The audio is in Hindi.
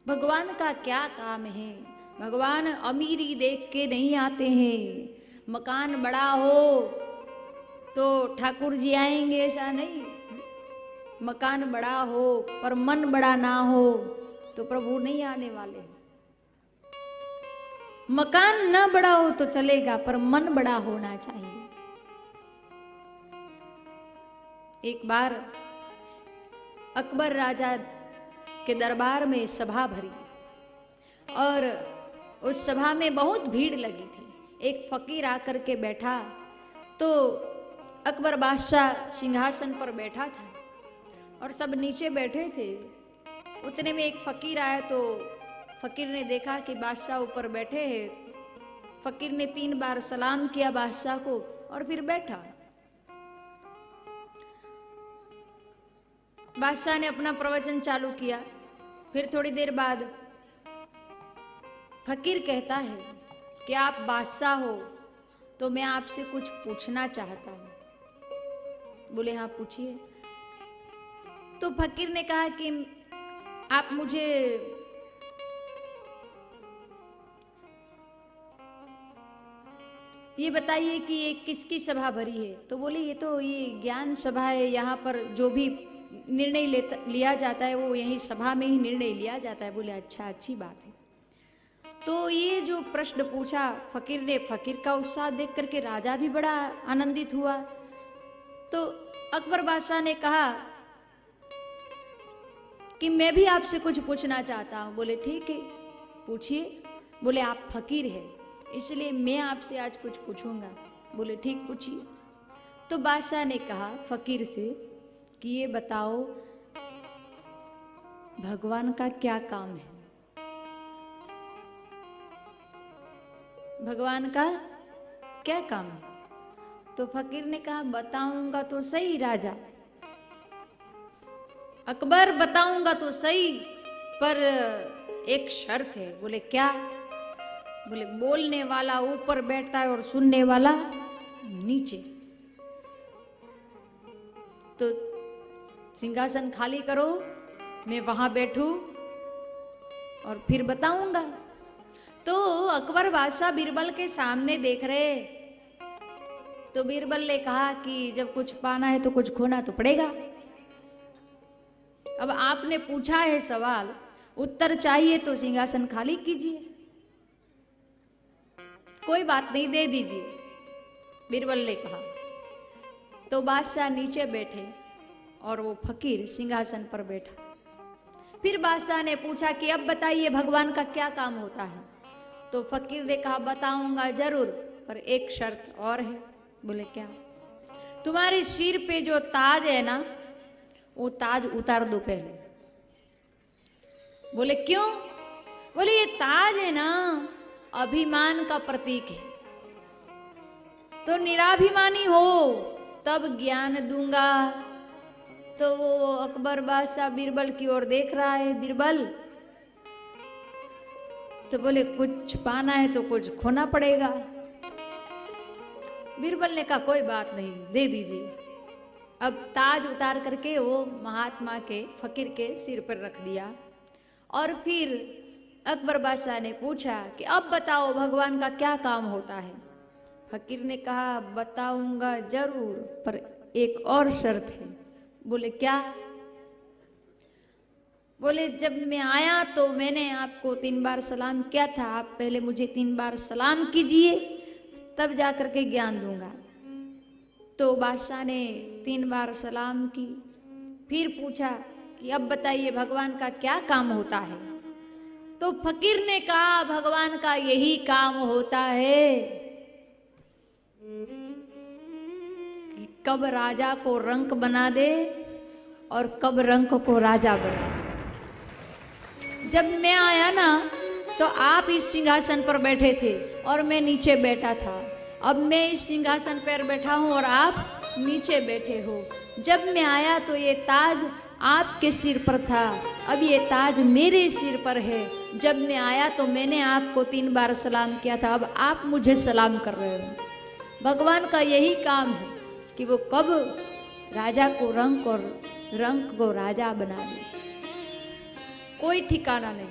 भगवान का क्या काम है? भगवान अमीरी देख के नहीं आते हैं। मकान बड़ा हो तो ठाकुर जी आएंगे, ऐसा नहीं। मकान बड़ा हो पर मन बड़ा ना हो तो प्रभु नहीं आने वाले। मकान न बड़ा हो तो चलेगा पर मन बड़ा होना चाहिए। एक बार अकबर राजा के दरबार में सभा भरी और उस सभा में बहुत भीड़ लगी थी। एक फकीर आकर के बैठा तो अकबर बादशाह सिंहासन पर बैठा था और सब नीचे बैठे थे। उतने में एक फकीर आया तो फकीर ने देखा कि बादशाह ऊपर बैठे हैं। फकीर ने 3 बार सलाम किया बादशाह को और फिर बैठा। बादशाह ने अपना प्रवचन चालू किया। फिर थोड़ी देर बाद फकीर कहता है कि आप बादशाह हो तो मैं आपसे कुछ पूछना चाहता हूं। बोले हाँ पूछिए। तो फकीर ने कहा कि आप मुझे ये बताइए कि ये किसकी सभा भरी है। तो बोले ये ज्ञान सभा है, यहाँ पर जो भी निर्णय लिया जाता है वो यही सभा में ही निर्णय लिया जाता है। बोले अच्छा, अच्छी बात है। तो ये जो प्रश्न पूछा फकीर ने, फकीर का उत्साह देख करके राजा भी बड़ा आनंदित हुआ। तो अकबर बादशाह ने कहा कि मैं भी आपसे कुछ पूछना चाहता हूं। बोले ठीक है पूछिए। बोले आप फकीर है इसलिए मैं आपसे आज कुछ पूछूंगा। बोले ठीक पूछिए। तो बादशाह ने कहा फकीर से कि ये बताओ भगवान का क्या काम है? भगवान का क्या काम है? तो फकीर ने कहा बताऊंगा तो सही राजा, अकबर बताऊंगा तो सही, पर एक शर्त है। बोले क्या? बोले बोलने वाला ऊपर बैठता है और सुनने वाला नीचे। तो सिंहासन खाली करो, मैं वहां बैठूं और फिर बताऊंगा। तो अकबर बादशाह बीरबल के सामने देख रहे। तो बीरबल ने कहा कि जब कुछ पाना है तो कुछ खोना तो पड़ेगा। अब आपने पूछा है सवाल, उत्तर चाहिए तो सिंहासन खाली कीजिए। कोई बात नहीं, दे दीजिए, बीरबल ने कहा। तो बादशाह नीचे बैठे और वो फकीर सिंहासन पर बैठा। फिर बादशाह ने पूछा कि अब बताइए भगवान का क्या काम होता है। तो फकीर ने कहा बताऊंगा जरूर, पर एक शर्त और है। बोले क्या? तुम्हारे सिर पे जो ताज है ना, वो ताज उतार दो पहले। बोले क्यों? बोले ये ताज है ना अभिमान का प्रतीक है, तो निराभिमानी हो तब ज्ञान दूंगा। तो वो अकबर बादशाह बीरबल की ओर देख रहा है। बीरबल तो बोले कुछ पाना है तो कुछ खोना पड़ेगा। बीरबल ने कहा कोई बात नहीं, दे दीजिए। अब ताज उतार करके वो महात्मा के फकीर के सिर पर रख दिया। और फिर अकबर बादशाह ने पूछा कि अब बताओ भगवान का क्या काम होता है। फकीर ने कहा बताऊंगा जरूर, पर एक और शर्त है। बोले क्या? बोले जब मैं आया तो मैंने आपको 3 बार सलाम किया था, आप पहले मुझे 3 बार सलाम कीजिए तब जाकर के ज्ञान दूंगा। तो बादशाह ने 3 बार सलाम की। फिर पूछा कि अब बताइए भगवान का क्या काम होता है। तो फकीर ने कहा भगवान का यही काम होता है कि कब राजा को रंक बना दे और कब रंक को राजा बना दे। जब मैं आया ना तो आप इस सिंहासन पर बैठे थे और मैं नीचे बैठा था। अब मैं इस सिंहासन पर बैठा हूं और आप नीचे बैठे हो। जब मैं आया तो ये ताज आपके सिर पर था, अब ये ताज मेरे सिर पर है। जब मैं आया तो मैंने आपको 3 बार सलाम किया था, अब आप मुझे सलाम कर रहे हो। भगवान का यही काम है कि वो कब राजा को रंक और रंक को राजा बना दे। कोई ठिकाना नहीं।